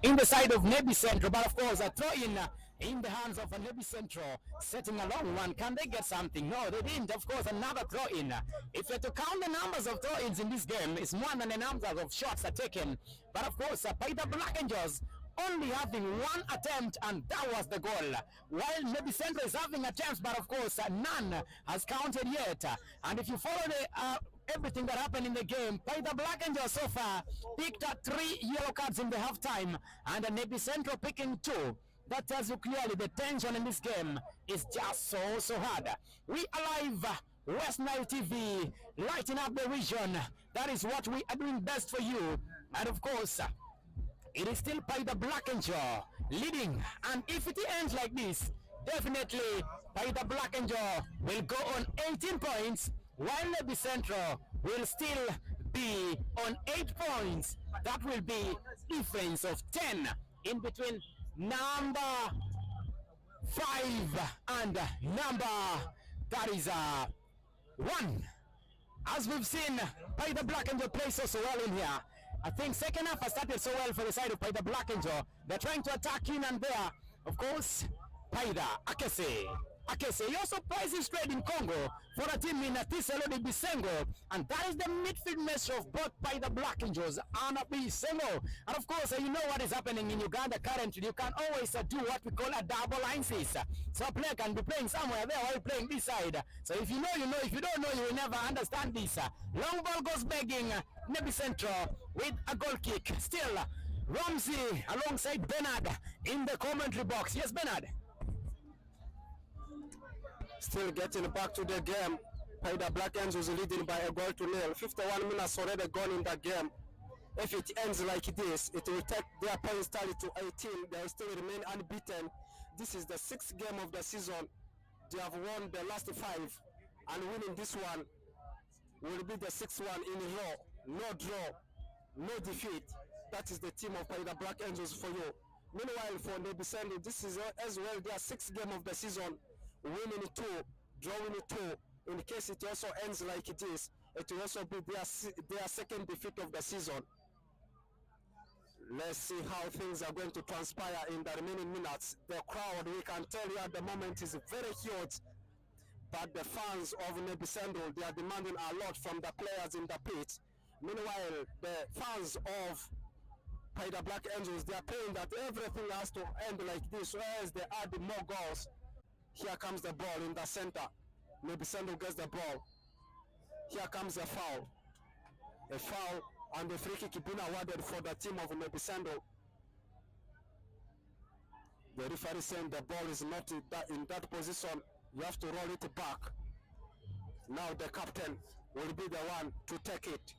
In the side of Nebbi Central, but of course a throw in the hands of a Nebbi Central, setting a long one. Can they get something? No, they didn't. Of course, another throw in. If you're to count the numbers of throw-ins in this game, it's more than the number of shots are taken. But of course, Paidha Black Angels only having one attempt, and that was the goal. While Nebbi Central is having attempts, but of course none has counted yet. And if you follow the everything that happened in the game, Paidha Black Angels so far picked up 3 yellow cards in the halftime, and Nebbi Central picking 2. That tells you clearly the tension in this game is just so hard. We are live, West Nile TV, lighting up the region. That is what we are doing best for you. And of course, it is still Paidha Black Angel leading. And if it ends like this, definitely Paidha Black Angel will go on 18 points, while Nebbi Central will still be on 8 points. That will be difference of 10 in between number 5 and number that is 1. As we've seen, Paidha Black Angel play so well in here. I think second half has started so well for the side of Paidha Black Angel. They're trying to attack in and there. Of course, Paidha Akese, he also plays his trade in Congo for a team in Tiselodi Bisengo, and that is the midfield mesh of both Paidha Black Angels and Bisengo. And of course, you know what is happening in Uganda currently. You can always do what we call a double line sys. So a player can be playing somewhere there while playing this side. So if you know, you know. If you don't know, you will never understand this. Long ball goes begging Nebbi Central with a goal kick. Still, Ramsey alongside Bernard in the commentary box. Yes, Bernard. Still getting back to the game. Paidha Black Angels leading by a goal to nil. 51 minutes already gone in the game. If it ends like this, it will take their points tally to 18. They still remain unbeaten. This is the 6th game of the season. They have won the last 5, and winning this one will be the 6th one in a row. No draw, no defeat. That is the team of Paidha Black Angels for you. Meanwhile, for Nebbi Central, this is as well their 6th game of the season. Winning 2, drawing 2. In case it also ends like it is, it will also be their second defeat of the season. Let's see how things are going to transpire in the remaining minutes. The crowd, we can tell you at the moment, is very huge. But the fans of Nebbi Central, they are demanding a lot from the players in the pitch. Meanwhile, the fans of Paidha Black Angels, they are praying that everything has to end like this, whereas they add more goals. Here comes the ball in the center. Nebbi Central gets the ball. Here comes a foul. A foul, and the free kick being awarded for the team of Nebbi Central. The referee saying the ball is not in that position. You have to roll it back. Now the captain will be the one to take it.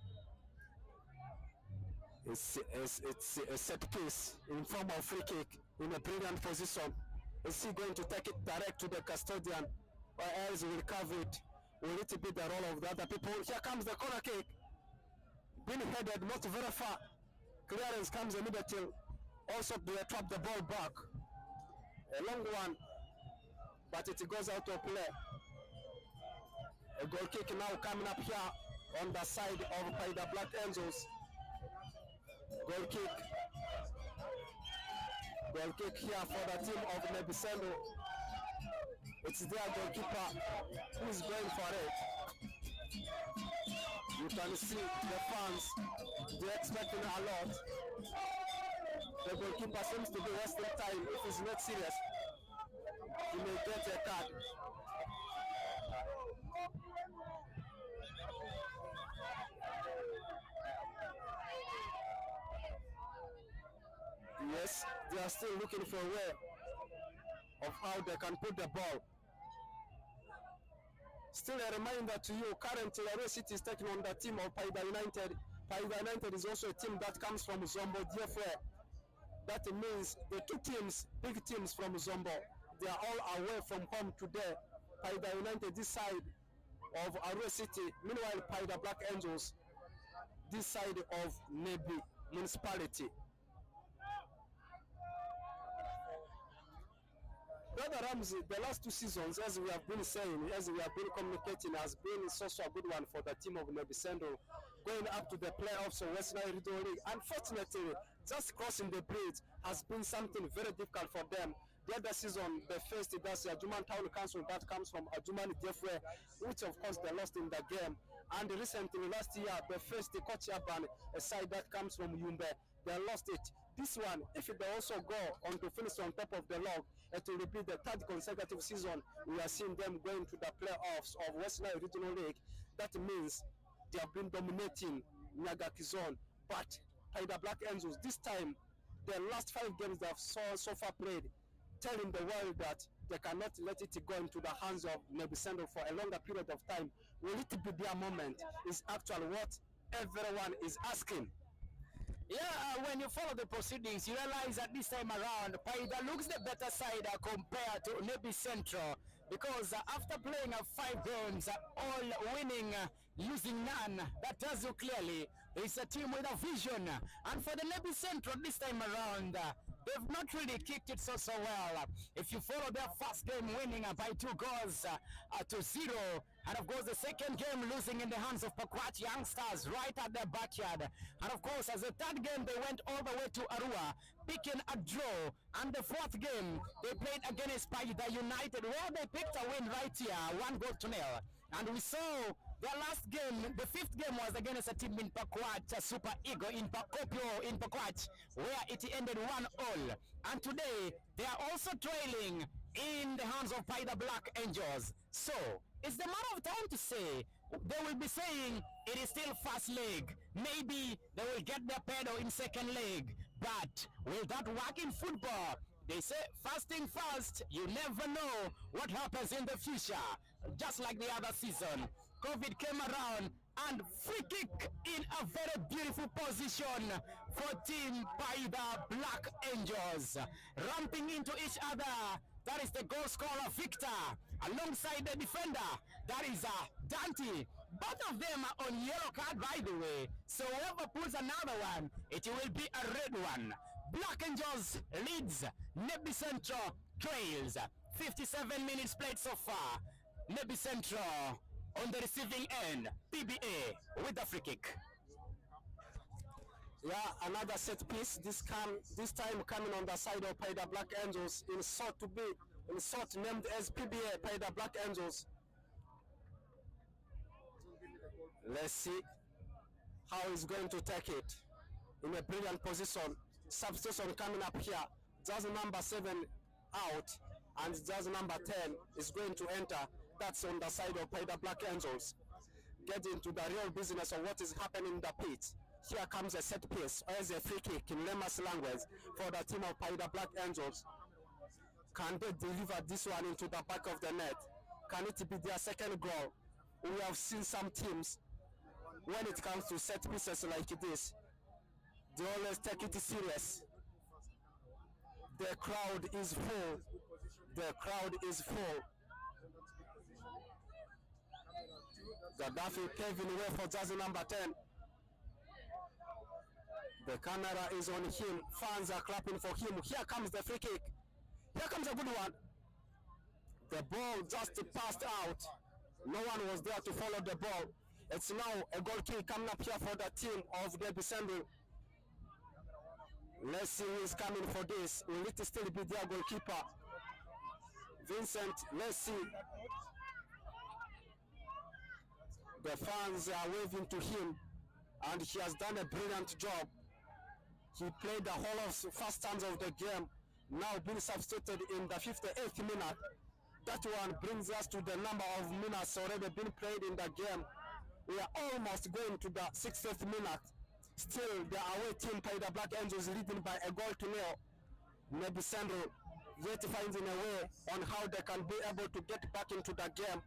It's a set piece in form of free kick in a brilliant position. Is he going to take it direct to the custodian, or else will cover it? Will it be the role of the other people? Here comes the corner kick. Being headed not very far. Clearance comes immediately. Also they trap the ball back. A long one, but it goes out of play. A goal kick now coming up here on the side of Paidha Black Angels. Goal kick. Goal kick here for the team of Nebbi Central. It's their goalkeeper who is going for it. You can see the fans, they're expecting a lot. The goalkeeper seems to be wasting time. If he's not serious, he may get a card. Yes, they are still looking for a way of how they can put the ball. Still a reminder to you, currently Arua City is taking on the team of Paidha United. Paidha United is also a team that comes from Zombo DFA. That means the 2 teams, big teams from Zombo, they are all away from home today. Paidha United this side of Arua City. Meanwhile, Paidha Black Angels this side of Nebbi municipality. Brother Ramsey, the last 2 seasons, as we have been saying, as we have been communicating, has been so a good one for the team of Nebbi Central, going up to the playoffs of West Nile Regional League. Unfortunately, just crossing the bridge has been something very difficult for them. The other season, they faced that's Juman Town Council that comes from Juman Defwe, which of course they lost in the game. And recently, last year, they faced the Coach Urban, a side that comes from Yumbe. They lost it. This one, if they also go on to finish on top of the log, it will be the third consecutive season we are seeing them going to the playoffs of West Nile Regional League. That means they have been dominating Nyagaki Zone. But Paidha Black Angels, this time, the last 5 games they have so far played, telling the world that they cannot let it go into the hands of Nebbi Central for a longer period of time. Will it be their moment? Is actually what everyone is asking. Yeah, when you follow the proceedings, you realize that this time around, Paidha looks the better side compared to Nebbi Central, because after playing 5 games, all winning, losing none, that tells you clearly it's a team with a vision. And for the Nebbi Central this time around, they've not really kicked it so well. If you follow their first game winning by 2 goals to 0, and of course the second game losing in the hands of Pakwach youngsters right at their backyard, and of course as the third game they went all the way to Arua picking a draw, and the fourth game they played against Paidha United where they picked a win right here, 1-0. And we saw their last game, the 5th game, was against a team in Pakwach, Super Eagle in Pakopio in Pakwach, where it ended 1-1. And today they are also trailing in the hands of Paidha Black Angels. So it's the matter of time to say, they will be saying it is still first leg. Maybe they will get their pedal in second leg. But will that work in football? They say first thing first, you never know what happens in the future. Just like the other season, COVID came around and free kick in a very beautiful position for Team Paidha Black Angels. Ramping into each other, that is the goal scorer Victor, alongside the defender, that is Dante. Both of them are on yellow card, by the way, so whoever pulls another one, it will be a red one. Black Angels leads, Nebbi Central trails. 57 minutes played so far. Nebbi Central on the receiving end, PBA with the free kick. Yeah, another set piece. This time coming on the side of Paidha Black Angels, in sort named as PBA Paidha Black Angels. Let's see how he's going to take it. In a brilliant position. Substitution coming up here. Jersey number 7 out, and jersey number 10 is going to enter. That's on the side of Paidha Black Angels. Get into the real business of what is happening in the pitch. Here comes a set piece, or as a free kick in Lemas language for the team of Paidha Black Angels. Can they deliver this one into the back of the net? Can it be their second goal? We have seen some teams, when it comes to set pieces like this, they always take it serious. The crowd is full. The crowd is full. Gaddafi paving way for jersey number 10. The camera is on him. Fans are clapping for him. Here comes the free kick. Here comes a good one. The ball just passed out. No one was there to follow the ball. It's now a goal kick coming up here for the team of Nebbi Central. Let's see who is coming for this. Will it still be their goalkeeper? Vincent, let's see. The fans are waving to him, and he has done a brilliant job. He played the whole of first stands of the game, now being substituted in the 58th minute. That one brings us to the number of minutes already been played in the game. We are almost going to the 60th minute. Still, the away team Paidha Black Angels leading by a goal to nil. Nebbi Central yet finding a way on how they can be able to get back into the game.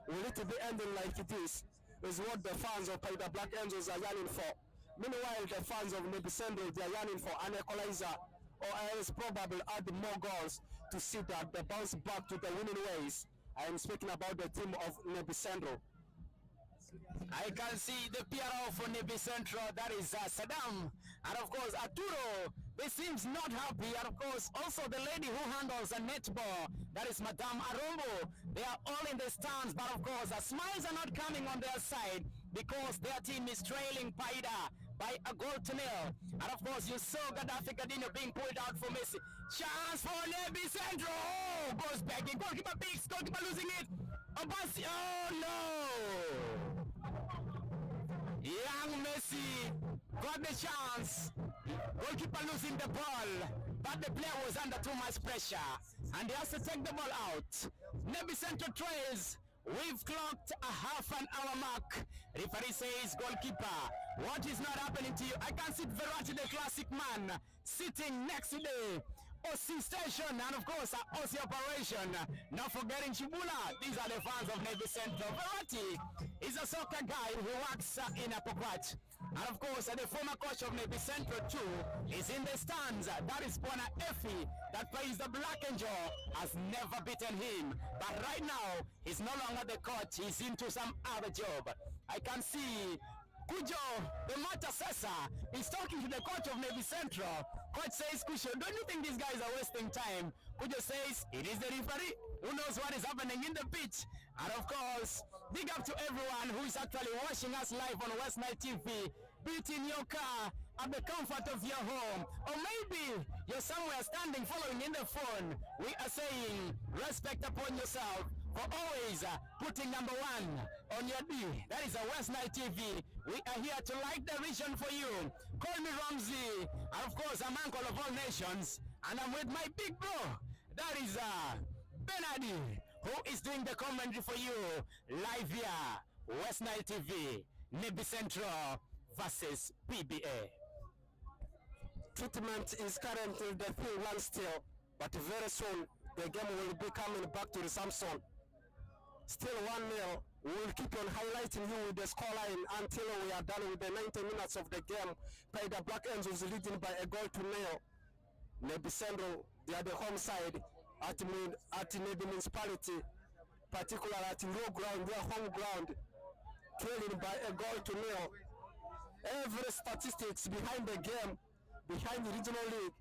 Will it be ending like this? Is what the fans of Paidha Black Angels are yearning for. Meanwhile, the fans of Nebbi Central, they are yearning for an equalizer, or else probably add more goals to see that they bounce back to the winning ways. I am speaking about the team of Nebbi Central. I can see the PRO for Nebbi Central, that is Saddam, and of course Arturo. They seems not happy, and of course also the lady who handles a netball, that is Madame Arombo. They are all in the stands, but of course smiles are not coming on their side because their team is trailing Paidha by a goal to nil. And of course, you saw Gaddafi Gadino being pulled out for Messi. Chance for Nebbi Centro. Oh, goes back in. Goalkeeper picks. Goalkeeper losing it. Oh no! Young Messi got the chance. Goalkeeper losing the ball, but the player was under too much pressure, and he has to take the ball out. Nebbi Central trails. We've clocked a half an hour mark. Referee says, goalkeeper, what is not happening to you? I can see Verratti, the classic man, sitting next to the OC station, and of course, OC operation. Not forgetting Chibula. These are the fans of Nebbi Central. Verratti is a soccer guy who works in a Pocrat. And of course, the former coach of Nebbi Central too is in the stands. That is Bona Effie, that plays the Black Angel, has never beaten him. But right now, he's no longer the coach. He's into some other job. I can see Kujo, the match assessor, is talking to the coach of Nebbi Central. Coach says, Kujo, don't you think these guys are wasting time? Kujo says, it is the referee who knows what is happening in the pitch. And of course, big up to everyone who is actually watching us live on West Night TV, be it in your car, at the comfort of your home, or maybe you're somewhere standing following in the phone. We are saying, respect upon yourself for always putting number one on your D. That is a West Night TV. We are here to light the vision for you. Call me Ramsey. And of course, I'm uncle of all nations, and I'm with my big bro. That is Benadi, who is doing the commentary for you live here. West Night TV, Nebbi Central versus PBA. Treatment is currently the thing land still, but very soon the game will be coming back to the Samson. Still 1-0. We will keep on highlighting you with the scoreline until we are done with the 90 minutes of the game. Paidha Black Angels leading by a goal to nil. Nebbi Central, they are the home side at Nebbi Municipality, particularly at low ground, their home ground, trailing by a goal to nil. Every statistics behind the game, behind the regional league,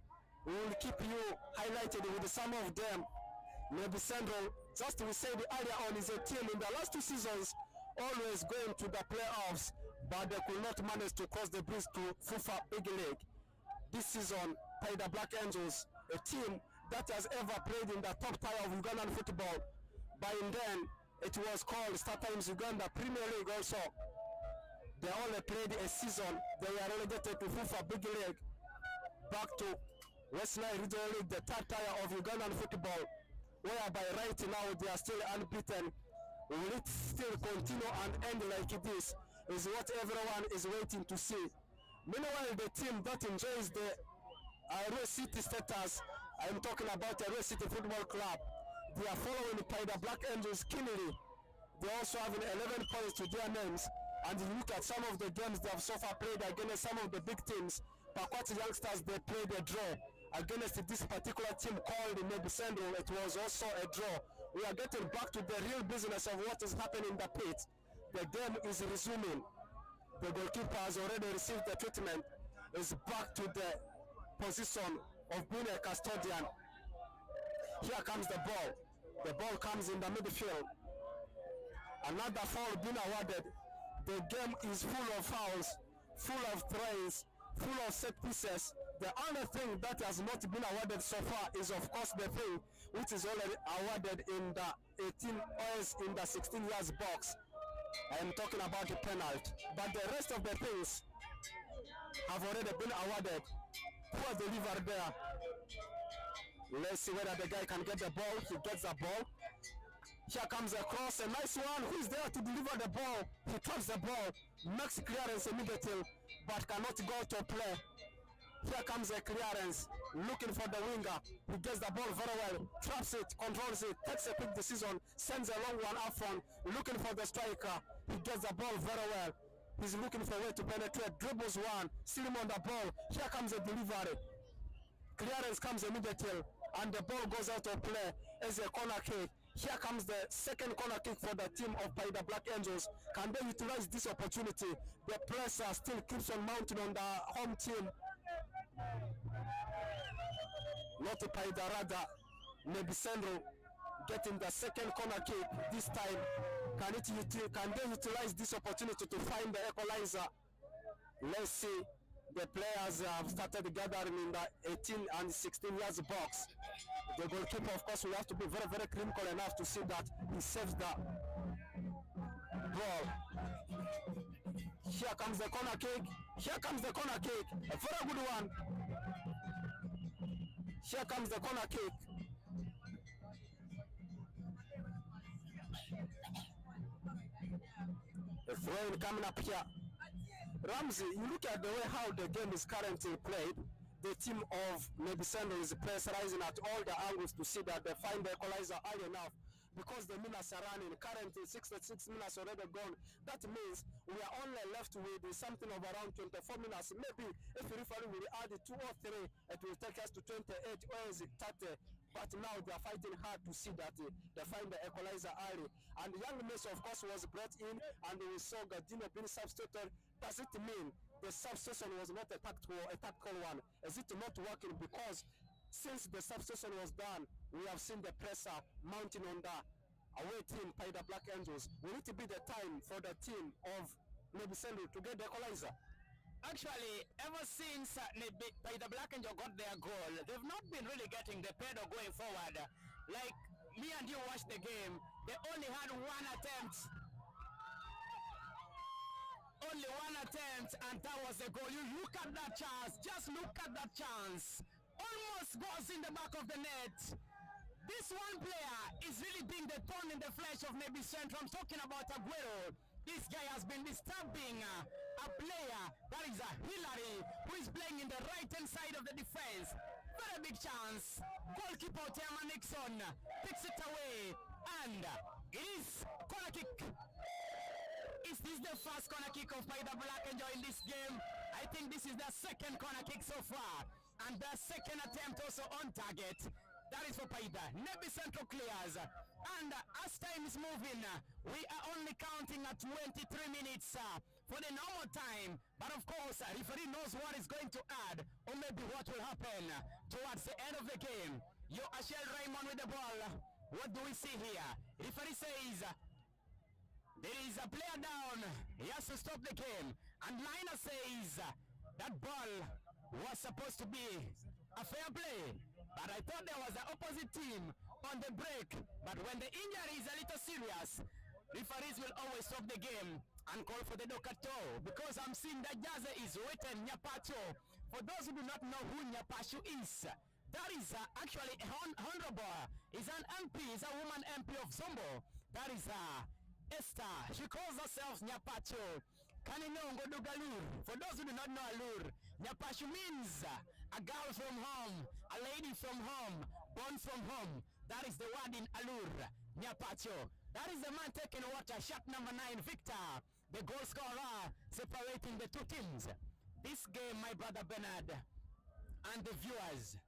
we will keep you highlighted with some of them. Nebbi Central, just we said earlier on, is a team in the last 2 seasons always going to the playoffs, but they could not manage to cross the bridge to FIFA Big League. This season, Paidha Black Angels, a team that has ever played in the top tier of Ugandan football. By then, it was called StarTimes Uganda Premier League also. They only played a season. They are relegated to FIFA Big League, back to West Nile Regional League, the third tier of Ugandan football, whereby right now they are still unbeaten. Will it still continue and end like this is what everyone is waiting to see. Meanwhile, the team that enjoys the Arua City status, I'm talking about Arua City Football Club, they are following Paidha Black Angels keenly. They also have 11 points to their names, and you look at some of the games they have so far played against some of the big teams. Pakwati youngsters, they played a draw against this particular team called Nebbi Central. It was also a draw. We are getting back to the real business of what is happening in the pit. The game is resuming. The goalkeeper has already received the treatment, is back to the position of being a custodian. Here comes the ball. The ball comes in the midfield. Another foul being awarded. The game is full of fouls, full of throws, full of set pieces. The only thing that has not been awarded so far is, of course, the thing which is already awarded in the 18 hours in the 16 years box. I am talking about the penalty. But the rest of the things have already been awarded. Poor delivery there. Let's see whether the guy can get the ball. He gets the ball. Here comes a cross, a nice one. Who is there to deliver the ball? He traps the ball, makes clearance immediately, but cannot go to play. Here comes a clearance, looking for the winger. He gets the ball very well, traps it, controls it, takes a quick decision, sends a long one up front, looking for the striker. He gets the ball very well. He's looking for a way to penetrate, dribbles one, still him on the ball. Here comes a delivery. Clearance comes immediately, and the ball goes out of play as a corner kick. Here comes the second corner kick for the team of Paidha Black Angels. Can they utilize this opportunity? The pressure still keeps on mounting on the home team. Not Paidha, rather Nebbi Central getting the second corner kick this time. Can they utilize this opportunity to find the equalizer? Let's see. The players have started gathering in the 18 and 16 years box. The goalkeeper, of course, we have to be very, very clinical enough to see that he saves the ball. Here comes the corner kick. Here comes the corner kick. A very good one. Here comes the corner kick. The throw-in coming up here. Ramsey, you look at the way how the game is currently played. The team of Nebbi Central is pressurizing at all the angles to see that they find the equalizer early enough, because the minutes are running. Currently 66 minutes already gone. That means we are only left with something of around 24 minutes. Maybe if the referee will add 2 or 3, it will take us to 28 or is it 30. But now they are fighting hard to see that they find the equalizer early. And young Messi, of course, was brought in, and we saw Gardino being substituted. Does it mean the substitution was not a tactical one? Is it not working? Because since the substitution was done, we have seen the pressure mounting on the away team, Paidha Black Angels. Will it be the time for the team of Nebbi Central to get the equalizer? Actually, ever since Paidha Black Angel got their goal, they've not been really getting the pedal going forward. Like me and you watched the game, they only had one attempt. Only one attempt, and that was the goal. You look at that chance, just look at that chance. Almost goes in the back of the net. This one player is really being the thorn in the flesh of Nebbi Central. I'm talking about Aguero. This guy has been disturbing a player, that is Hillary, who is playing in the right-hand side of the defense. Very big chance. Goalkeeper Tema Nixon picks it away, and it is corner kick. Is this the first corner kick of Paidha Black Angel in this game? I think this is the second corner kick so far, and the second attempt also on target. That is for Paidha. Nebbi Central clears, and as time is moving, we are only counting at 23 minutes for the normal time. But of course, referee knows what is going to add, or maybe what will happen towards the end of the game. Yo, Ashel Raymond with the ball. What do we see here? Referee says there is a player down. He has to stop the game. And Liner says that ball was supposed to be a fair play. But I thought there was the opposite team on the break. But when the injury is a little serious, referees will always stop the game and call for the Dokato. Because I'm seeing that jersey is written Nyapacho. For those who do not know who Nyapashu is, that is actually honorable. Is an MP, is a woman MP of Zombo. That is Esther. She calls herself Nyapacho. Kaninongo Dugalur. For those who do not know Alur, Nyapashu means a girl from home, a lady from home, born from home. That is the word in Alur, Nyapacho. That is the man taking water, shot number 9, Victor, the goal scorer, separating the two teams. This game, my brother Bernard, and the viewers,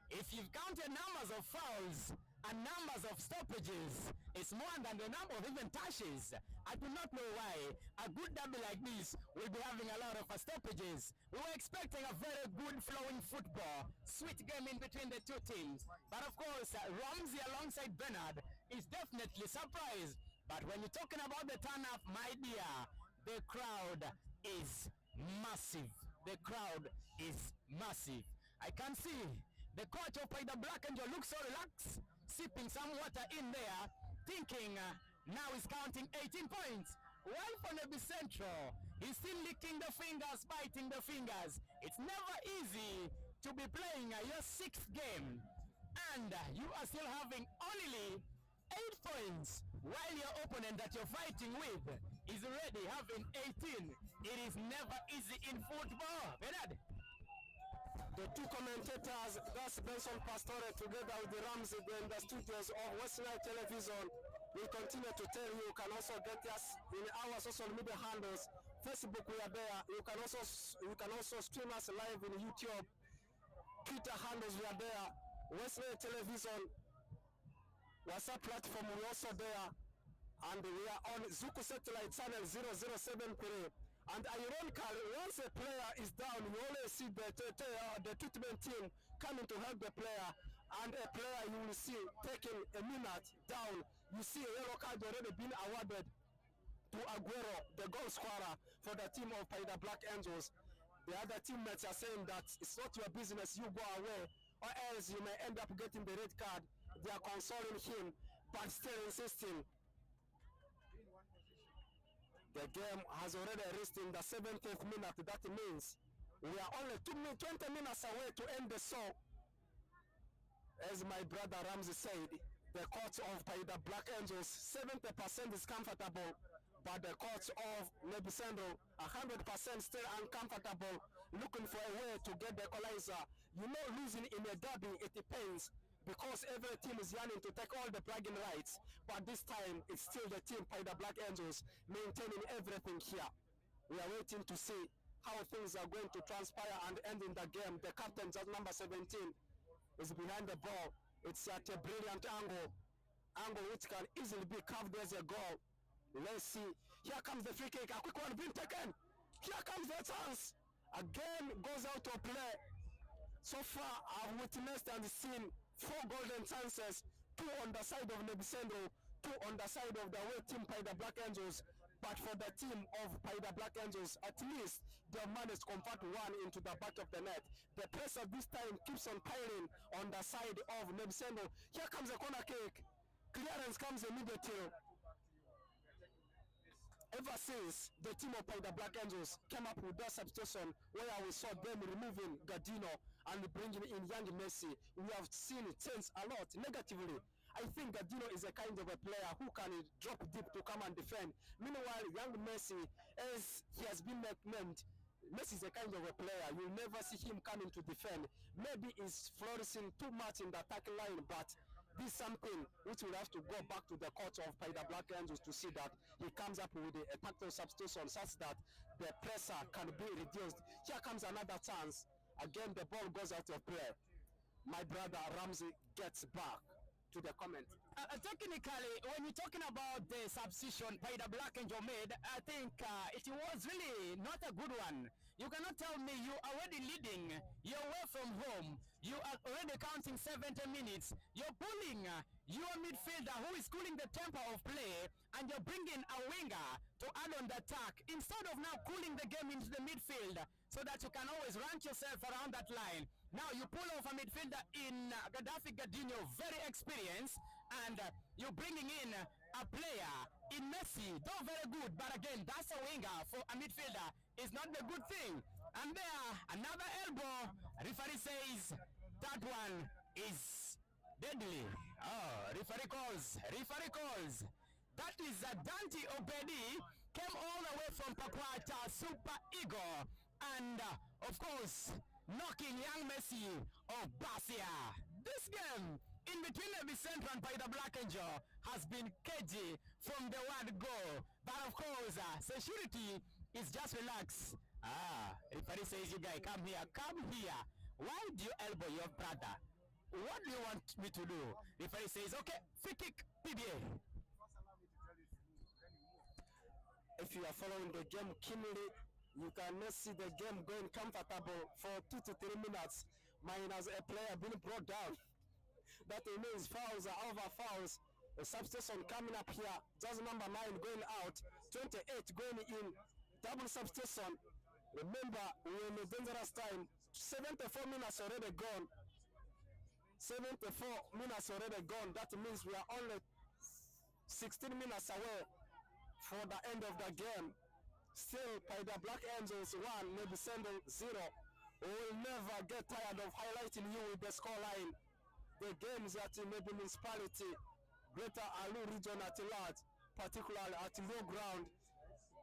if you've counted numbers of fouls and numbers of stoppages, it's more than the number of even touches. I do not know why a good derby like this will be having a lot of stoppages. We were expecting a very good flowing football, sweet game in between the two teams. But of course, Ramsey alongside Bernard is definitely surprised. But when you're talking about the turn-up, my dear, the crowd is massive. The crowd is massive. I can see the coach of Paidha Black Angel looks so relaxed, sipping some water in there, thinking now he's counting 18 points. While for Nebbi Central, he's still licking the fingers, biting the fingers. It's never easy to be playing your 6th game, and you are still having only 8 points, while your opponent that you're fighting with is already having 18. It is never easy in football. Bernard? The two commentators, that's Benson Pastore together with the Ramsey in the studios of Western Television. We continue to tell you, you can also get us in our social media handles. Facebook, we are there. You can also stream us live in YouTube. Twitter handles, we are there. Western Television WhatsApp platform, we also there. And we are on Zuku Satellite Channel 0073. And ironically, once a player is down, you always see the treatment team coming to help the player. And a player you will see taking a minute down. You see a yellow card already been awarded to Aguero, the goal scorer for the team of Paidha Black Angels. The other teammates are saying that it's not your business, you go away, or else you may end up getting the red card. They are consoling him, but still insisting. The game has already reached in the 70th minute. That means we are only 20 minutes away to end the show. As my brother Ramsey said, the coach of Paidha Black Angels, 70% is comfortable, but the coach of Nebbi 100% still uncomfortable, looking for a way to get the equalizer. You know, losing in a derby, it pains, because every team is yearning to take all the bragging rights, but this time it's still the team Paidha Black Angels maintaining everything here. We are waiting to see how things are going to transpire and end in the game. The captain, just number 17, is behind the ball. It's at a brilliant angle which can easily be carved as a goal. Let's see. Here comes the free kick. A quick one being taken. Here comes the chance. Again goes out of play. So far, I've witnessed and seen 4 golden chances. 2 on the side of Nebbi, 2 on the side of the away team Paidha Black Angels. But for the team of Paidha Black Angels, at least they managed to convert 1 into the back of the net. The pressure this time keeps on piling on the side of Nebbi. Here comes a corner kick. Clearance comes immediately. Ever since the team of Paidha Black Angels came up with that substitution where we saw them removing Gadino and bringing in young Messi, we have seen it change a lot negatively. I think Gadino is a kind of a player who can drop deep to come and defend. Meanwhile, young Messi, as he has been named, Messi is a kind of a player, you'll never see him coming to defend. Maybe he's flourishing too much in the attacking line, but this is something which will have to go back to the coach of Paidha Black Angels to see that he comes up with a tactical substitution such that the pressure can be reduced. Here comes another chance. Again, the ball goes out of play. My brother Ramsey gets back to the comment. Technically, when you're talking about the substitution Paidha Black Angel made, I think it was really not a good one. You cannot tell me you are already leading, you're away from home, you are already counting 70 minutes, you're pulling your midfielder who is cooling the tempo of play, and you're bringing a winger to add on the attack, instead of now cooling the game into the midfield so that you can always rank yourself around that line. Now you pull off a midfielder in Gaddafi Gadino, very experienced, and you're bringing in a player in Messi, though very good, but again, that's a winger for a midfielder. It's not the good thing. And there, another elbow. Referee says that one is deadly. Oh, referee calls. That is Dante Obedi, came all the way from Pakwata, Super Eagle, and of course, knocking young Messi of Basia. This game in between Nebbi Central and Paidha Black Angel has been cagey from the word go. But of course, security is just relax. Referee says, you guys, come here. Why do you elbow your brother? What do you want me to do? Referee says, okay, free kick, PBA. If you are following the game keenly, you cannot see the game going comfortable for 2 to 3 minutes. Minus a player being brought down. That means fouls are over fouls. A substitution coming up here. Just number 9 going out. 28 going in. Double substitution. Remember, we're in a dangerous time. 74 minutes already gone. 74 minutes already gone. That means we are only 16 minutes away for the end of the game. Still, Paidha Black Angels 1, Nebbi 0. We will never get tired of highlighting you with the scoreline. The games at Nebbi Municipality, Greater Alu region at large, particularly at low ground,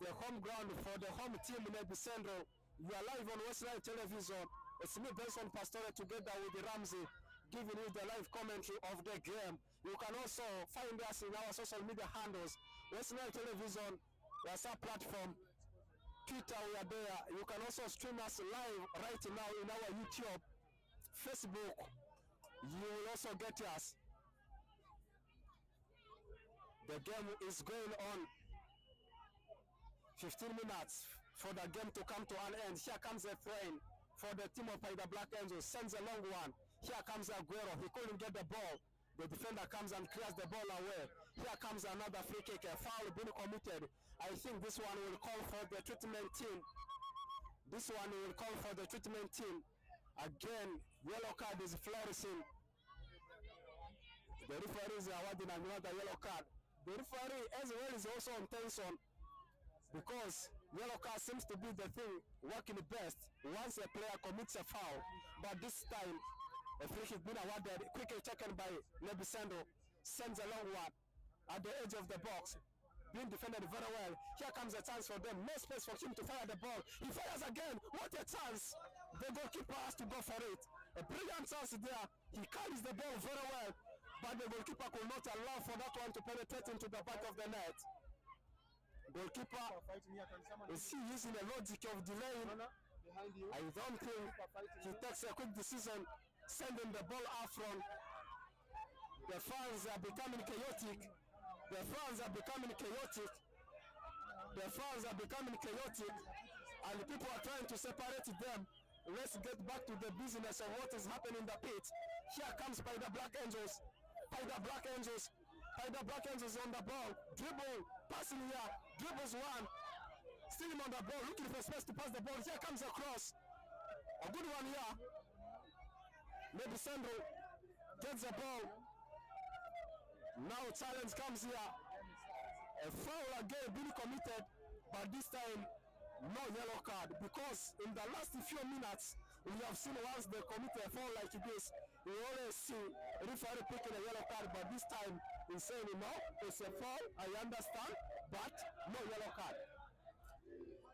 the home ground for the home team Nebbi Central. You are live on Westline Television. It's me, Benson Pastore, together with Ramsey, giving you the live commentary of the game. You can also find us in our social media handles, Westline Television, WhatsApp platform, Twitter, we are there. You can also stream us live right now in our YouTube, Facebook. You will also get us. The game is going on. 15 minutes for the game to come to an end. Here comes a throw-in for the team of Paidha Black Angels. Sends a long one. Here comes Aguero. He couldn't get the ball. The defender comes and clears the ball away. Here comes another free kick. A foul being committed. I think this one will call for the treatment team. This one will call for the treatment team. Again, yellow card is flourishing. The referee is awarding another yellow card. The referee as well is also on tension because yellow card seems to be the thing working best once a player commits a foul. But this time, a free kick been awarded, quickly taken by Nebbi, sends a long one at the edge of the box. Being defended very well. Here comes a chance for them. No space for him to fire the ball. He fires again. What a chance. The goalkeeper has to go for it. A brilliant chance there. He carries the ball very well. But the goalkeeper could not allow for that one to penetrate into the back of the net. Goalkeeper, is he using the logic of delaying? I don't think he takes a quick decision, sending the ball out front. The fans are becoming chaotic. The fans are becoming chaotic. The fans are becoming chaotic. And people are trying to separate them. Let's get back to the business of what is happening in the pitch. Here comes Paidha Black Angels. Paidha Black Angels. Paidha Black Angels on the ball. Dribble. Passing here. Dribbles one. Still him on the ball. Looking for space to pass the ball. Here comes a cross. A good one here. Maybe Sandro gets the ball. Now challenge comes here. A foul again being committed, but this time no yellow card, because in the last few minutes we have seen once they commit a foul like this, we always see referee picking a yellow card, but this time he's saying no, it's a foul, I understand, but no yellow card.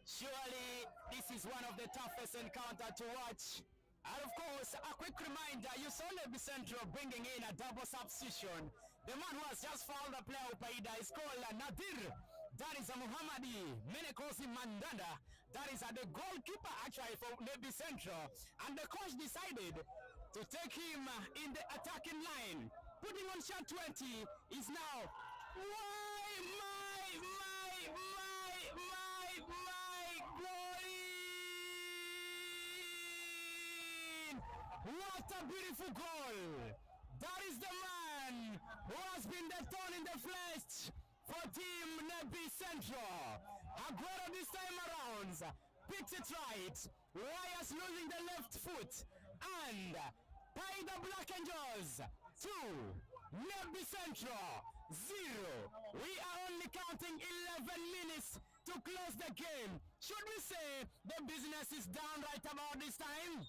Surely this is one of the toughest encounters to watch. And of course, a quick reminder, you saw Nebbi Central bringing in a double substitution. The man who has just fouled the player of Paidha is called Nadir. That is a Muhammadi. Many calls him Mandanda. That is the goalkeeper actually for Nebbi Central. And the coach decided to take him in the attacking line. Putting on shot 20 is now, my goalie! What a beautiful goal! That is the man who has been the thorn in the flesh for Team Nebbi Central. Aguero this time around picks it right. Wires losing the left foot. And Paidha Black Angels 2, Nebbi Central 0. We are only counting 11 minutes to close the game. Should we say the business is done right about this time?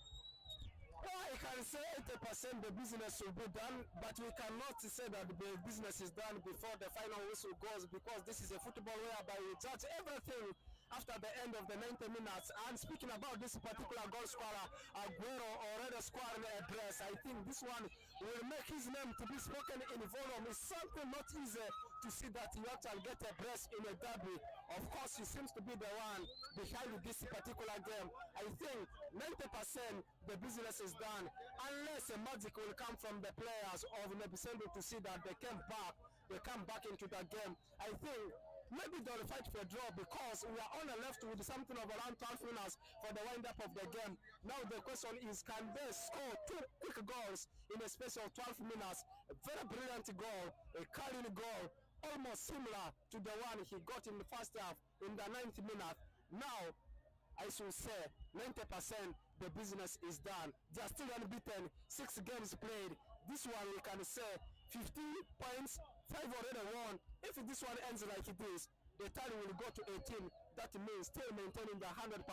Well, I can say 80% the business will be done, but we cannot say that the business is done before the final whistle goes, because this is a football whereby we judge everything after the end of the 90 minutes. And speaking about this particular goal scorer, Aguero already scored a brace. I think this one will make his name to be spoken in volume. It's something not easy to see that you actually get a brace in a derby. Of course, he seems to be the one behind this particular game. I think 90% the business is done, unless a magic will come from the players of Nebbi Central to see that they come back into the game. I think maybe they'll fight for a draw, because we are only left with something of around 12 minutes for the wind-up of the game. Now the question is, can they score 2 quick goals in a space of 12 minutes? A very brilliant goal, a carrying goal, almost similar to the one he got in the first half in the 9th minute. Now, I should say 90% the business is done. They are still unbeaten, 6 games played. This one we can say 15 points, 5 already won. If this one ends like this, the tally will go to 18. That means still maintaining the 100%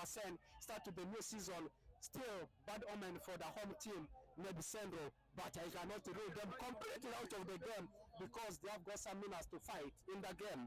start to the new season. Still bad omen for the home team, Nebbi Central, but I cannot rule them completely out of the game, because they have got some minutes to fight in the game.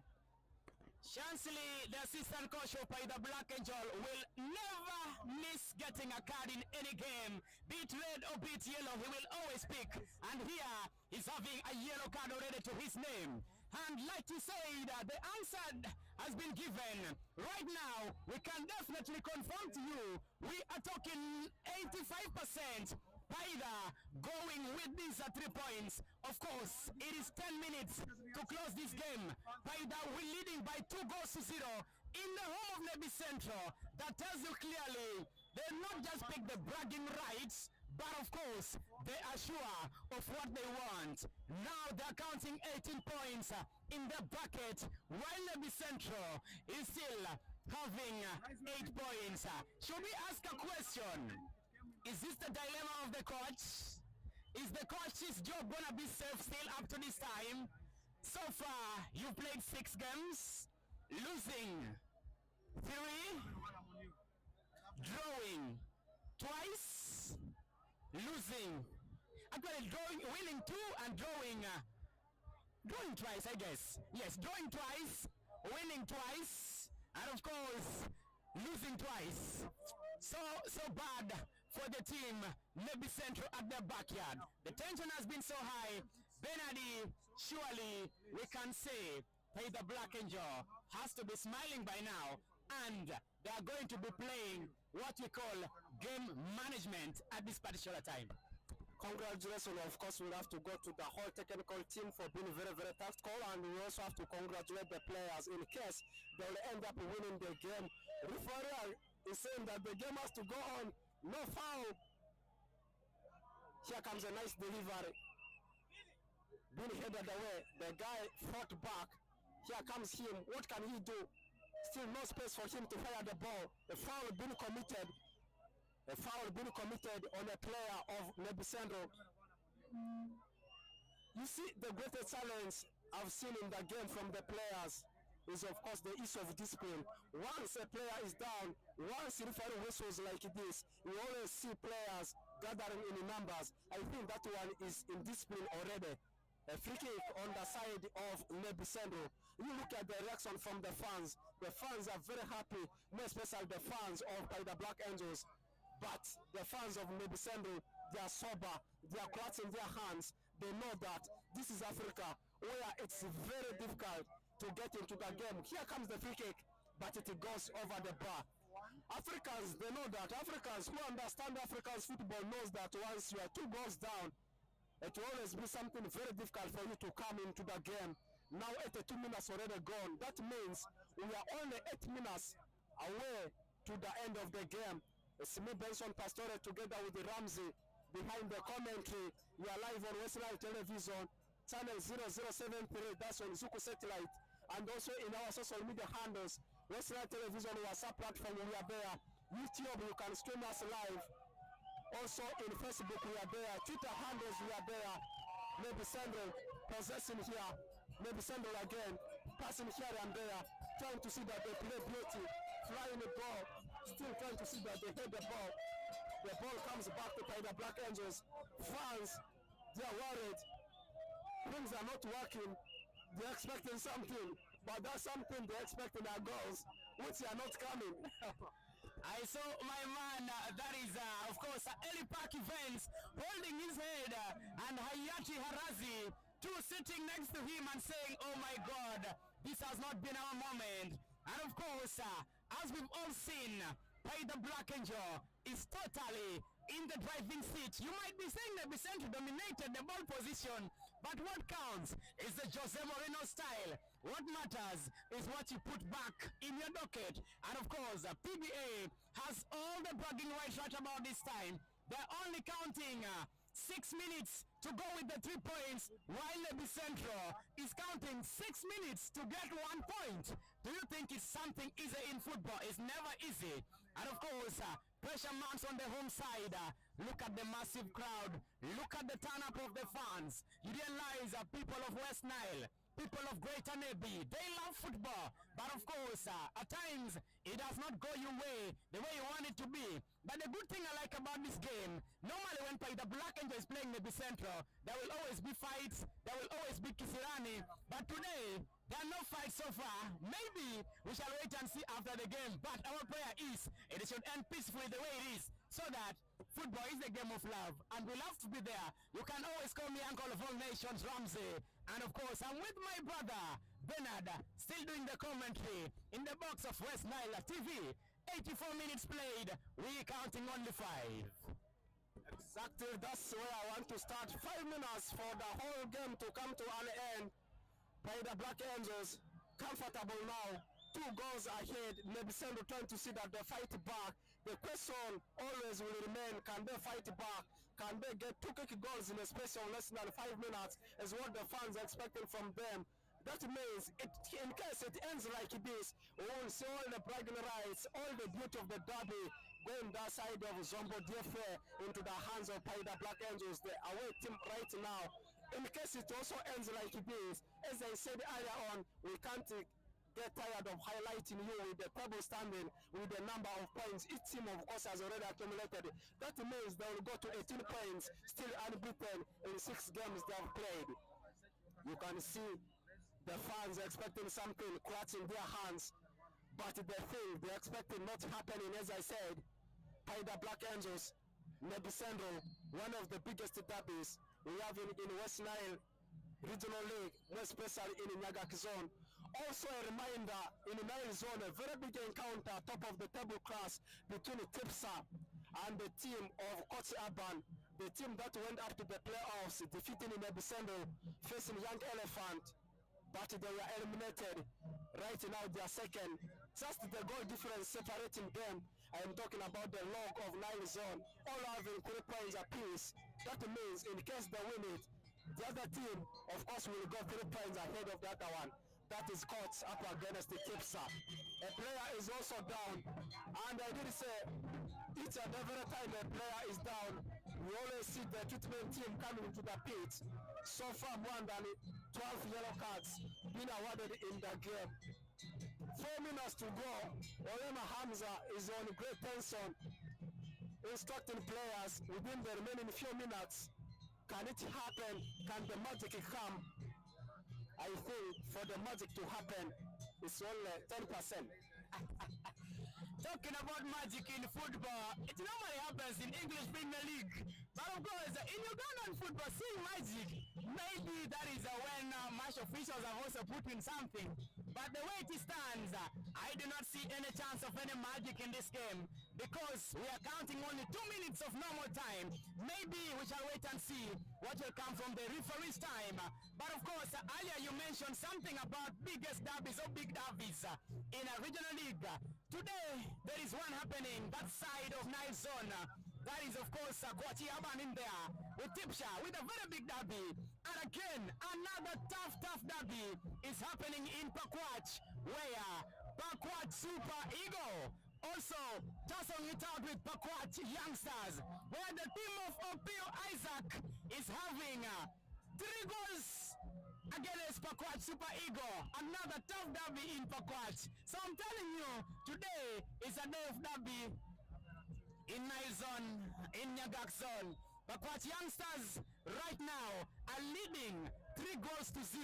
Chansley, the assistant coach of Paidha Black Angel, will never miss getting a card in any game, be it red or be it yellow. He will always pick, and here he's having a yellow card already to his name. And like you said, the answer has been given. Right now, we can definitely confirm to you, we are talking 85%. Paidha going with these 3 points. Of course, it is 10 minutes to close this game. Paidha will leading by 2-0 in the home of Nebbi Central. That tells you clearly they not just pick the bragging rights, but of course they are sure of what they want. Now they're counting 18 points in the bracket, while Nebbi Central is still having 8 points. Should we ask a question? Is this the dilemma of the coach? Is the coach's job gonna be safe still up to this time? So far, you've played 6 games, losing 3, drawing twice, losing, actually winning 2 and drawing twice, I guess. Yes, drawing twice, winning twice, and of course, losing twice. So bad for the team, Nebbi Central at their backyard. The tension has been so high. Benadi, surely we can say Paidha Black Angel has to be smiling by now, and they are going to be playing what we call game management at this particular time. Congratulations, of course, we'll have to go to the whole technical team for being very, very tactical, and we also have to congratulate the players in case they'll end up winning the game. Referee is saying that the game has to go on, no foul. Here comes a nice delivery, being headed away. The guy fought back. Here comes him. What can he do? Still no space for him to fire the ball. A foul being committed. A foul being committed on a player of Nebbi Central. You see, the greatest challenge I've seen in the game from the players is, of course, the issue of discipline. Once a player is down, once referee whistles like this, you always see players gathering in numbers. I think that one is in discipline already. A free kick on the side of Nebbi Central. You look at the reaction from the fans. The fans are very happy, more especially the fans of Paidha Black Angels. But the fans of Nebbi Central, they are sober, they are clutching their hands. They know that this is Africa, where it's very difficult to get into the game. Here comes the free kick, but it goes over the bar. Africans, they know that. Africans who understand African football knows that once you are 2 goals down, it will always be something very difficult for you to come into the game. Now 82 minutes already gone. That means we are only 8 minutes away to the end of the game. Smith Benson Pastore together with the Ramsey behind the commentary. We are live on Western Television, channel 0073, that's on Zuku Satellite, and also in our social media handles, Western Television WhatsApp platform, we are there. YouTube, you can stream us live. Also in Facebook, we are there. Twitter handles, we are there. Nebbi Central possessing here. Nebbi Central again, passing here and there, trying to see that they play beauty, flying the ball, still trying to see that they hit the ball. The ball comes back to Paidha Black Angels. Fans, they are worried. Things are not working. They're expecting something, but that's something they're expecting are goals, which are not coming. I saw my man, that is, of course, Eli Park Events, holding his head, and Hayati Harazi, two sitting next to him and saying, oh my God, this has not been our moment. And of course, as we've all seen, Paidha Black Angel is totally in the driving seat. You might be saying that Vicente dominated the ball position, but what counts is the Jose Mourinho style. What matters is what you put back in your docket. And of course, PBA has all the bragging rights right about this time. They're only counting 6 minutes to go with the 3 points, while Nebbi Central is counting 6 minutes to get 1 point. Do you think it's something easy in football? It's never easy. And of course, pressure mounts on the home side. Look at the massive crowd. Look at the turn up of the fans. You realize people of West Nile, people of Greater Nebbi, they love football. But of course, at times, it does not go your way, the way you want it to be. But the good thing I like about this game, normally when Paidha Black Angel is playing Nebbi Central, there will always be fights, there will always be kisirani. But today, there are no fights so far. Maybe we shall wait and see after the game. But our prayer is, it should end peacefully the way it is, so that football is the game of love. And we love to be there. You can always call me Uncle of All Nations, Ramsey. And of course, I'm with my brother, Bernard, still doing the commentary in the box of West Nile TV. 84 minutes played, we counting only 5. Exactly, that's where I want to start. 5 minutes for the whole game to come to an end. Paidha Black Angels comfortable now, 2 goals ahead. Nebbi Central trying to see that they fight back. The question always will remain, can they fight back? Can they get 2 quick goals in a space of less than 5 minutes is what the fans are expecting from them. That means in case it ends like this, we will see all the bragging rights, all the beauty of the derby going that side of Zombo DFA into the hands of Paidha Black Angels, the away team right now. In case it also ends like this, as I said earlier on, we can't get tired of highlighting you with the table standing, with the number of points each team of course has already accumulated. That means they will go to 18 points, still unbeaten in 6 games they have played. You can see the fans expecting something clutching their hands, but the thing they're expecting not happening. As I said, Paidha Black Angels, Nebbi Central, one of the biggest derbies we have in West Nile Regional League, more especially in Nyagak Zone. Also a reminder, in Nile Zone, a very big encounter, top of the table class between Tipsa and the team of Coach Urban, the team that went up to the playoffs, defeating Nebbi Central, facing Young Elephant, but they were eliminated. Right now they are second. Just the goal difference separating them. I am talking about the log of Nile Zone, all having 3 points apiece. That means in case they win it, the other team, of course, will go 3 points ahead of the other one. That is caught up against the Tipsa. A player is also down, and I did say, each and every time a player is down, we always see the treatment team coming into the pit. So far, more than 12 yellow cards being awarded in the game. 4 minutes to go. Olema Hamza is on great tension, instructing players within the remaining few minutes. Can it happen? Can the magic come? I think for the magic to happen, it's only 10%. Talking about magic in football, it normally happens in English Premier League. But of course, in Ugandan football, seeing magic, maybe that is when match officials have also put in something. But the way it stands, I do not see any chance of any magic in this game because we are counting only 2 minutes of normal time. Maybe we shall wait and see what will come from the referee's time. But of course, earlier you mentioned something about biggest derbies or big derbies in a regional league. Today, there is one happening that side of Nile Zone. That is, of course, Kwachi Aban in there with Tipsha with a very big derby. And again, another tough derby is happening in Pakwach, where Pakwach Super Eagle also tossing it out with Pakwach Youngsters, where the team of Opio Isaac is having 3 goals against Pakwach Super Eagle. Another tough derby in Pakwach. So I'm telling you, today is a day of derby in Nile Zone, in Nyagak Zone. Pakwach Youngsters right now are leading 3-0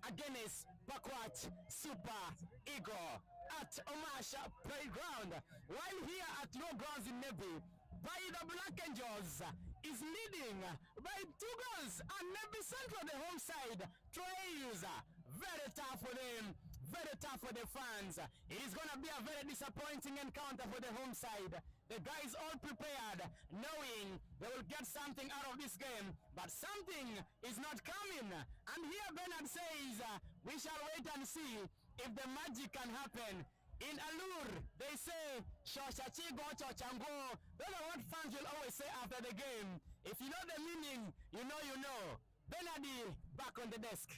against Pakwach Super Eagle at Omasha Playground. While here at Low Grounds in Nebbi, Paidha Black Angels is leading by 2 goals, and Nebbi Central, the home side, trails. Very tough for them, very tough for the fans. It is going to be a very disappointing encounter for the home side. The guys all prepared, knowing they will get something out of this game, but something is not coming. And here Bernard says, we shall wait and see if the magic can happen. In Alur, they say, Shoshachigo Chochango. Those are what fans will always say after the game. If you know the meaning, you know you know. Bernardi, back on the desk.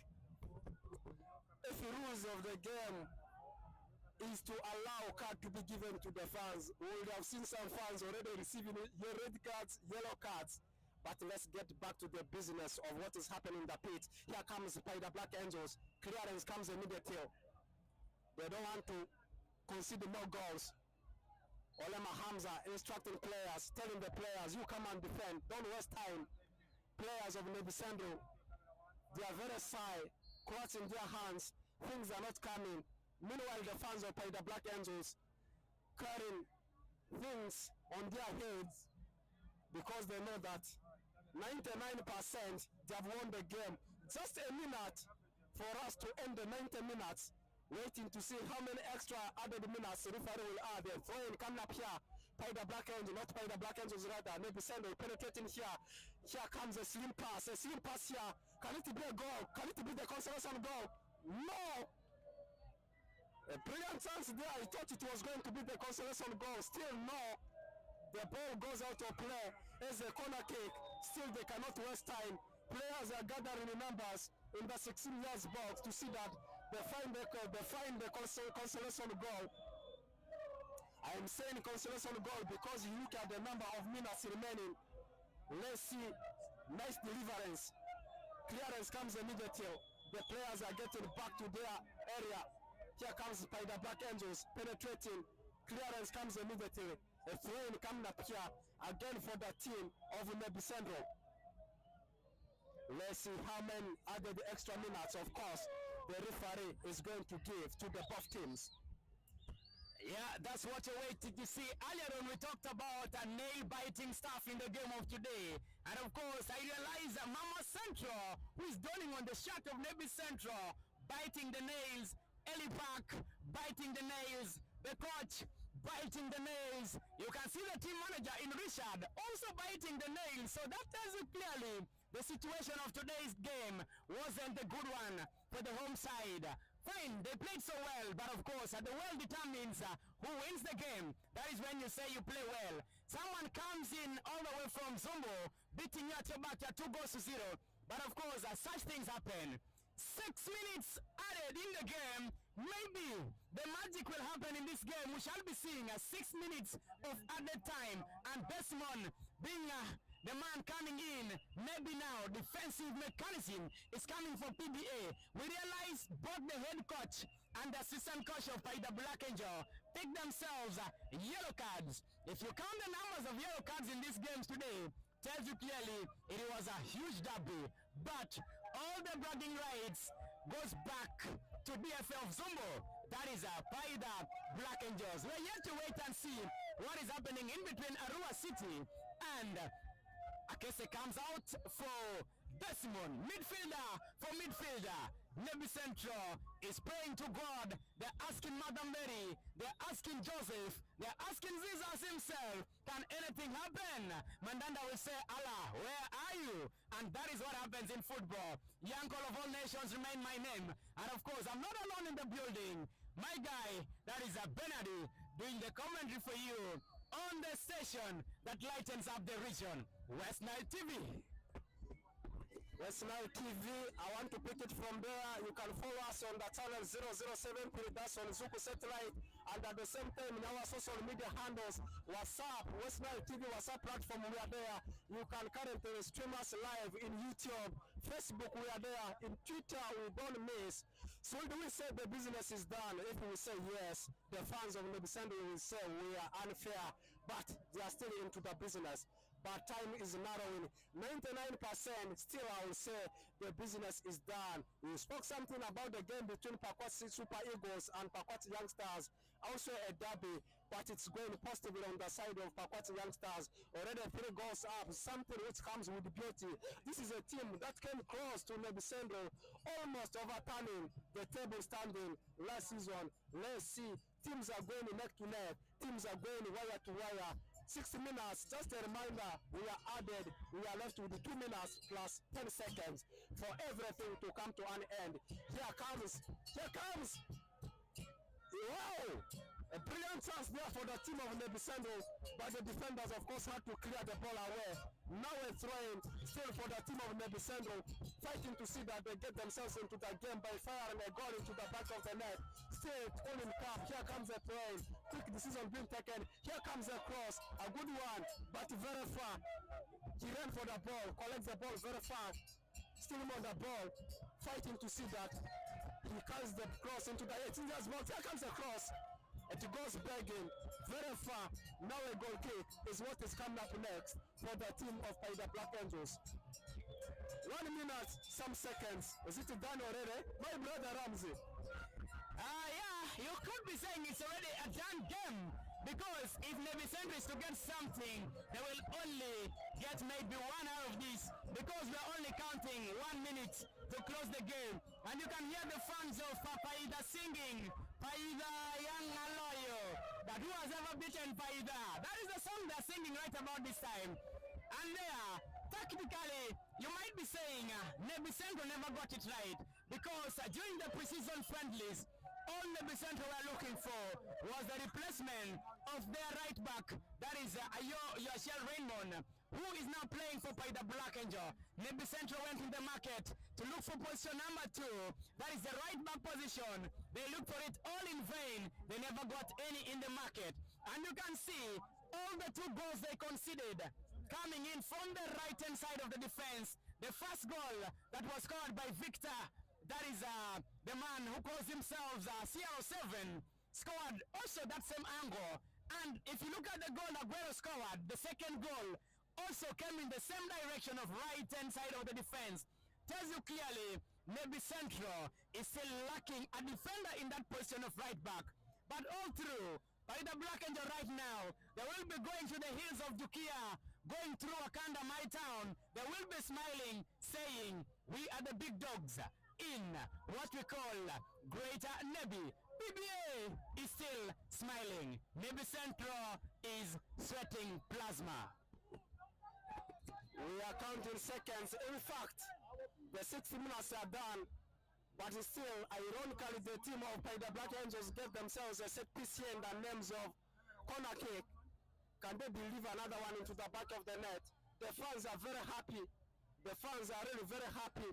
If the rules of the game is to allow card to be given to the fans, we would have seen some fans already receiving red cards, yellow cards. But let's get back to the business of what is happening in the pit. Here comes Paidha Black Angels. Clearance comes immediately. They don't want to concede more goals. Olema Hamza instructing players, telling the players, you come and defend, don't waste time. Players of Nebbi Central, they are very shy, clutching their hands, things are not coming. Meanwhile, the fans of Paidha Black Angels carrying things on their heads because they know that 99% they have won the game. Just a minute for us to end the 90 minutes, waiting to see how many extra added minutes the referee will add. They're throwing coming up here. Paidha Black Angels, not Paidha Black Angels rather. Nebbi Central penetrating here. Here comes a slim pass here. Can it be a goal? Can it be the consolation goal? No! A brilliant chance there. I thought it was going to be the consolation goal. Still no. The ball goes out of play as a corner kick. Still they cannot waste time. Players are gathering in numbers. in the 16 yards box to see that they find the consolation goal. I am saying consolation goal because you look at the number of minutes remaining. Let's see, nice deliverance. Clearance comes immediately. The players are getting back to their area. Here comes Paidha Black Angels penetrating. Clearance comes immediately. A throw-in coming up here again for the team of Nebbi Central. Let's see how many added extra minutes, of course, the referee is going to give to the both teams. Yeah, that's what you're waiting to see. Earlier on, we talked about nail-biting stuff in the game of today. And of course, I realize Mama Central, who is donning on the shirt of Nebbi Central, biting the nails. Eli Park biting the nails. The coach biting the nails. You can see the team manager in Richard also biting the nails. So that tells you clearly the situation of today's game wasn't a good one for the home side. Fine, they played so well, but of course, the well determines who wins the game. That is when you say you play well. Someone comes in all the way from Zumbo, beating you at your back, 2-0. But of course, such things happen. 6 minutes added in the game. Maybe the magic will happen in this game. We shall be seeing 6 minutes of added time, and Desmond being the man coming in. Maybe now defensive mechanism is coming for PBA. We realize both the head coach and the assistant coach of Paidha Black Angel pick themselves yellow cards. If you count the numbers of yellow cards in these games today, tells you clearly it was a huge derby. But all the bragging rights goes back to DFL of Zumbo. That is Paidha Black Angels. We're here to wait and see what is happening in between Arua City and Akese comes out for Desmond. Midfielder for midfielder. Nebbi Central is praying to God. They're asking Madam Mary. They're asking Joseph. They're asking Jesus himself. Can anything happen? Mandanda will say, Allah, where are you? And that is what happens in football. Yanko of all nations remain my name. And of course, I'm not alone in the building. My guy, that is Benadi, doing the commentary for you on the station that lightens up the region. West Nile TV. West Nile TV, I want to pick it from there. You can follow us on the channel 007, that's on Zuku Satellite, and at the same time in our social media handles, WhatsApp, West Nile TV WhatsApp platform, we are there. You can currently stream us live in YouTube, Facebook, we are there, in Twitter, we don't miss. So do we say the business is done? If we say yes, the fans of Nebbi Central will say we are unfair, but they are still into the business. But time is narrowing. 99% still I will say the business is done. We spoke something about the game between Pakwati Super Eagles and Pakwati Youngsters. Also a derby, but it's going positively on the side of Pakwati Youngsters. Already 3 goals up, something which comes with beauty. This is a team that came close to Nebbi Central, almost overturning the table standing last season. Let's see, teams are going neck to neck, teams are going wire to wire. 60 minutes, just a reminder, we are added, we are left with 2 minutes plus 10 seconds for everything to come to an end. Here comes, wow! A brilliant chance there for the team of Nebbi Central, but the defenders of course had to clear the ball away. Now a throw-in still for the team of Nebbi Central, fighting to see that they get themselves into the game by firing a goal into the back of the net. Still calling cap, here comes a throw-in, quick decision being taken, here comes a cross, a good one, but very far. He ran for the ball, collects the ball very far, still on the ball, fighting to see that he carries the cross into the 18 yards box. Here comes a cross. It goes begging very far. Now a goal kick is what is coming up next for the team of Paidha Black Angels. 1 minute, some seconds. Is it done already? My brother Ramsey. Yeah, you could be saying it's already a done game. Because if Nebbi Central is to get something, they will only get maybe 1 out of this. Because we are only counting 1 minute to close the game. And you can hear the fans of Paidha singing, Paidha Young and Loyal. That who has ever beaten Paidha? That is the song they're singing right about this time. And there, tactically, you might be saying Nebbi Central never got it right. Because during the pre-season friendlies, all Nebbi Central were looking for was the replacement of their right back, that is Yashel Raymond, who is now playing for Paidha Black Angel. Nebbi Central went in the market to look for position number 2. That is the right back position. They looked for it all in vain. They never got any in the market. And you can see all the 2 goals they conceded coming in from the right hand side of the defense. The first goal that was scored by Victor, that is the man who calls himself CR7, scored also that same angle. And if you look at the goal Aguero scored, the second goal also came in the same direction of right hand side of the defense. Tells you clearly Nebbi Central is still lacking a defender in that position of right back. But all through Paidha Black Angel right now, they will be going to the hills of Dukia, going through Wakanda, my town. They will be smiling, saying, we are the big dogs in what we call Greater Nebbi. PBA is still smiling. Nebbi Central is sweating plasma. We are counting seconds. In fact, the 60 minutes are done, but still, ironically, the team of Paidha Black Angels get themselves a set piece here in the names of corner kick. Can they deliver another one into the back of the net? The fans are very happy. The fans are really very happy.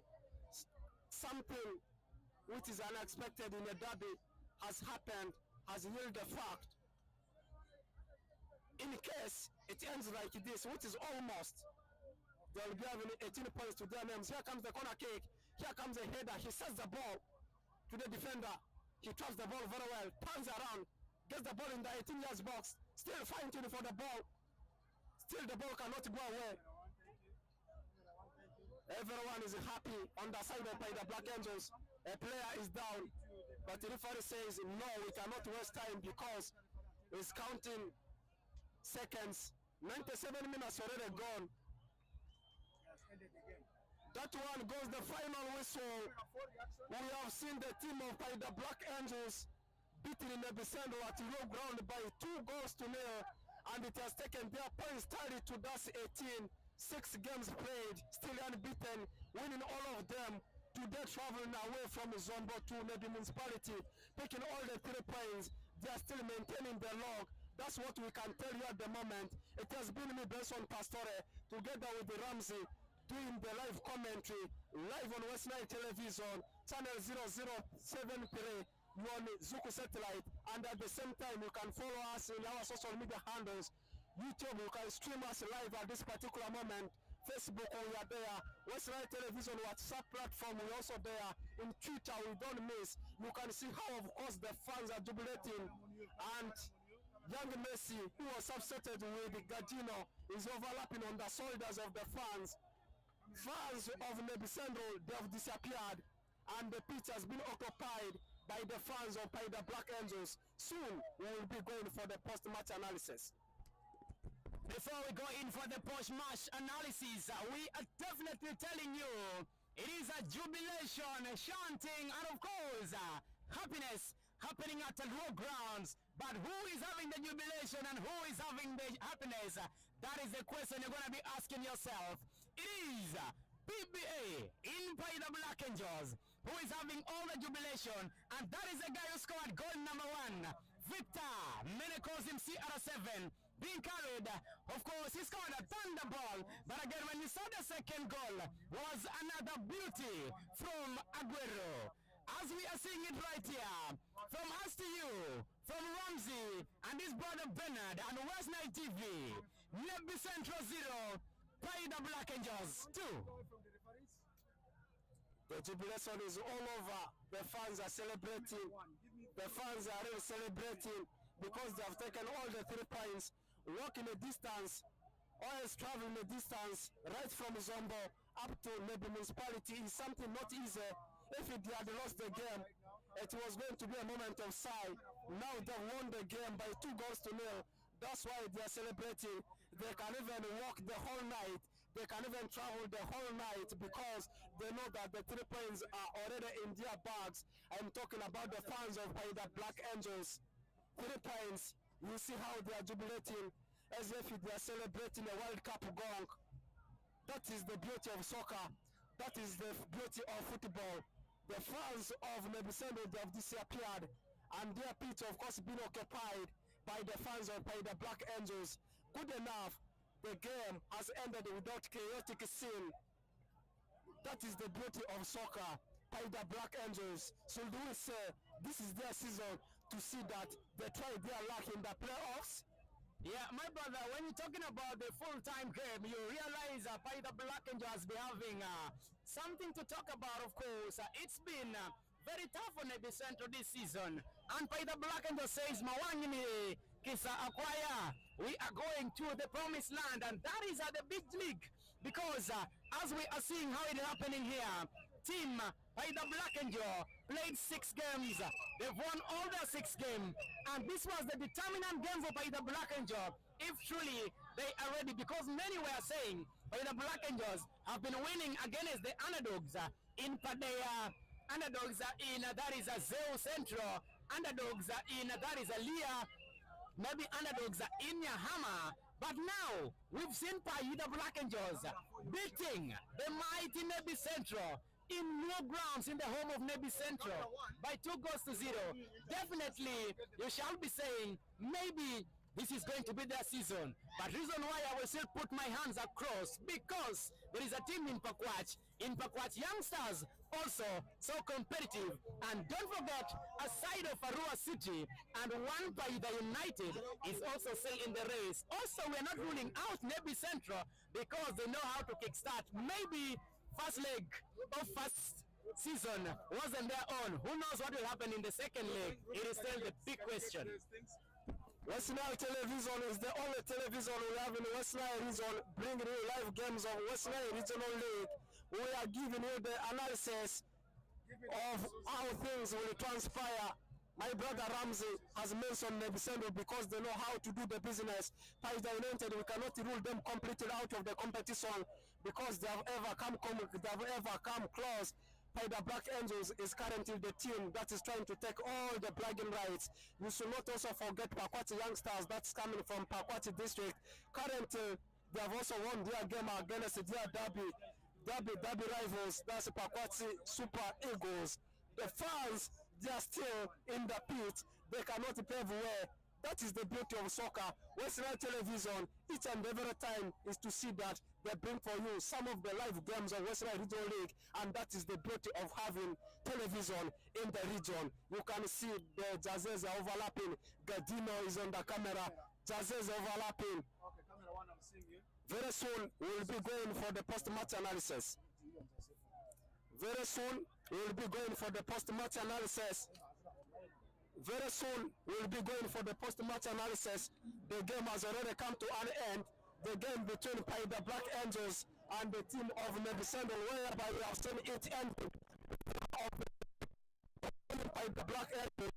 Something which is unexpected in a derby has happened, has yielded a fact. In case it ends like this, which is almost, they will be having 18 points to their names. Here comes the corner kick. Here comes the header. He sets the ball to the defender. He traps the ball very well. Turns around. Gets the ball in the 18 yards box. Still fighting for the ball. Still the ball cannot go away. Everyone is happy on the side of Paidha Black Angels. A player is down. But the referee says, no, we cannot waste time because it's counting seconds. 97 minutes already gone. That one goes the final whistle. We have seen the team of Paidha Black Angels beaten in Nebbi Central at low ground by 2-0, and it has taken their points tally to that's 18. 6 games played, still unbeaten, winning all of them. Today traveling away from Zombo to Nebbi Municipality, taking all the 3 points. They are still maintaining the log. That's what we can tell you at the moment. It has been me, Benson Pastore, together with the Ramsey, doing the live commentary, live on West Nile Television, channel 0073, on Zuku Satellite, and at the same time you can follow us in our social media handles. YouTube, you can stream us live at this particular moment. Facebook, we are there. West Nile Television WhatsApp platform, we're also there. In Twitter, we don't miss. You can see how, of course, the fans are jubilating. And young Messi, who was substituted with Gardino, is overlapping on the shoulders of the fans. Fans of Nebbi Central, they have disappeared, and the pitch has been occupied by the fans of Paidha Black Angels. Soon, we will be going for the post-match analysis. Before we go in for the post-match analysis, we are definitely telling you it is a jubilation, chanting, and of course, happiness happening at the raw grounds. But who is having the jubilation and who is having the happiness? That is the question you're going to be asking yourself. It is PBA in Paidha Black Angels who is having all the jubilation, and that is the guy who scored goal number 1, Victor. Many calls him CR7. Being carried, of course, he scored a thunderball, but again, when you saw the second goal, was another beauty from Aguero. As we are seeing it right here, from us to you, from Ramsey and his brother Bernard and West Nile TV, Nebbi Central 0, Paidha Black Angels 2. The jubilation is all over. The fans are celebrating. The fans are really celebrating because they have taken all the 3 points. Walking a distance, or else traveling a distance right from Zombo up to Nebbi Municipality is something not easy. If they had lost the game, it was going to be a moment of sigh. Now they've won the game by 2-0. That's why they are celebrating. They can even walk the whole night. They can even travel the whole night because they know that the 3 points are already in their bags. I'm talking about the fans of Paidha Black Angels. 3 points. You see how they are jubilating as if they are celebrating a World Cup gong. That is the beauty of soccer. That is the beauty of football. The fans of Nebbi Central, they have disappeared, and their pitch, of course, been occupied by the fans of Paidha Black Angels. Good enough. the game has ended without chaotic scene. That is the beauty of soccer. Paidha Black Angels, should we say this is their season to see that they try their luck in the playoffs? Yeah, my brother, when you're talking about the full-time game, you realize Paidha Black Angels has been having something to talk about, of course. It's been very tough on Nebbi Central this season. And Paidha Black Angels says, Mawangini Kisa Akwaya, we are going to the promised land, and that is at the big league. Because as we are seeing how it's happening here, team Paidha Black Angel played 6 games. They've won all their 6 games, and this was the determinant game for Paidha Black Angel. If truly they are ready, because many were saying Paidha Black Angels have been winning against the underdogs in Paidha, underdogs in that is Zeo Central, underdogs in that is Leah, maybe underdogs in Yahama. But now we've seen Paidha Black Angels beating the mighty Nebbi Central in new grounds in the home of Nebbi Central by 2-0. Definitely, you shall be saying maybe this is going to be their season. But reason why I will still put my hands across, because there is a team in Pakwach. In Pakwach, youngsters also so competitive. And don't forget, a side of Arua City and one Paidha United is also still in the race. Also, we are not ruling out Nebbi Central because they know how to kickstart. Maybe first leg of first season wasn't their own. Who knows what will happen in the second leg? It is still the big question. West Nile Television is the only television we have in West Nile region, bringing you live games of West Nile Regional League. We are giving you the analysis of how things will transpire. My brother Ramsey has mentioned Nebbi Central because they know how to do the business. Paidha United, we cannot rule them completely out of the competition because they have ever come close. Paidha Black Angels is currently the team that is trying to take all the bragging rights. You should not also forget Pakwati youngsters that's coming from Pakwati district. Currently, they have also won their game against their derby rivals, that's Pakwati Super Eagles. The fans, they are still in the pit. They cannot pave way. That is the beauty of soccer. Western Television, each and every time, is to see that they bring for you some of the live games of Western Regional League, and that is the beauty of having television in the region. You can see the jerseys are overlapping. Gadino is on the camera. Jerseys overlapping. Okay, camera one, I'm seeing you. Very soon, we will be going for the post-match analysis. Very soon, we will be going for the post-match analysis. Very soon, we will be going for the post-match analysis. The game has already come to an end. The game between Paidha Black Angels and the team of Nebbi Central, whereby we have seen it ending. Paidha Black Angels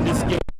in this game.